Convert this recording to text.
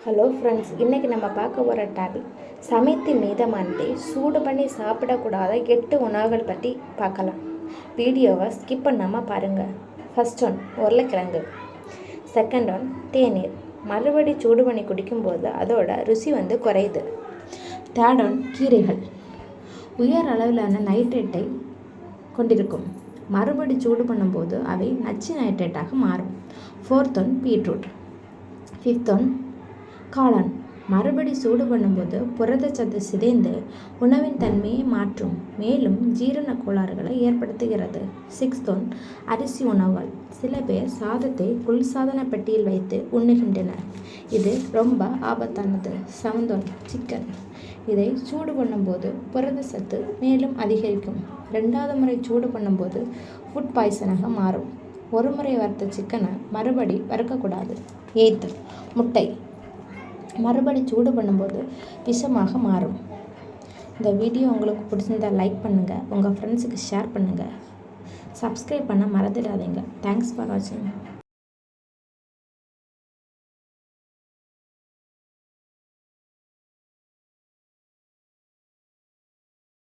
Hello friends, இன்றைக்கி நம்ம பார்க்க போகிற டாபிக் சமைத்து மீதமானதை சூடு பண்ணி சாப்பிடக்கூடாத 8 உணவுகள் பற்றி பார்க்கலாம். வீடியோவை ஸ்கிப் பண்ணாமல் பாருங்கள். ஃபர்ஸ்ட் ஒன் உருளைக்கிழங்கு. செகண்ட் ஒன் தேநீர். மறுபடி சூடு பண்ணி குடிக்கும்போது அதோட ருசி குறையுது. தேர்ட் ஒன் கீரைகள். உயர் அளவிலான நைட்ரேட்டை கொண்டிருக்கும். மறுபடி சூடு பண்ணும்போது அவை நச்சு நைட்ரேட்டாக மாறும். Fourth one beetroot. Fifth one காளான். மறுபடி சூடு பண்ணும்போது புரதச்சத்து சிதைந்து உணவின் தன்மையை மாற்றும், மேலும் ஜீரண கோளாறுகளை ஏற்படுத்துகிறது. சிக்ஸ்த் ஒன் அரிசி உணவுகள். சில பேர் சாதத்தை குளிர்சாதன பெட்டியில் வைத்து உண்ணுகின்றனர். இது ரொம்ப ஆபத்தானது. Seventh one chicken. இதை சூடு பண்ணும்போது புரதச்சத்து மேலும் அதிகரிக்கும். 2வது முறை சூடு பண்ணும்போது ஃபுட் பாய்சனாக மாறும். ஒரு முறை வறுத்த சிக்கனை மறுபடி வறுக்கக்கூடாது. எய்த் முட்டை. மறுபடி சூடு பண்ணும்போது விஷமாக மாறும். இந்த வீடியோ உங்களுக்கு பிடிச்சிருந்தால் லைக் பண்ணுங்கள், உங்கள் ஃப்ரெண்ட்ஸுக்கு ஷேர் பண்ணுங்கள், சப்ஸ்கிரைப் பண்ண மறந்துடாதீங்க. தேங்க்ஸ் ஃபார் வாட்சிங்.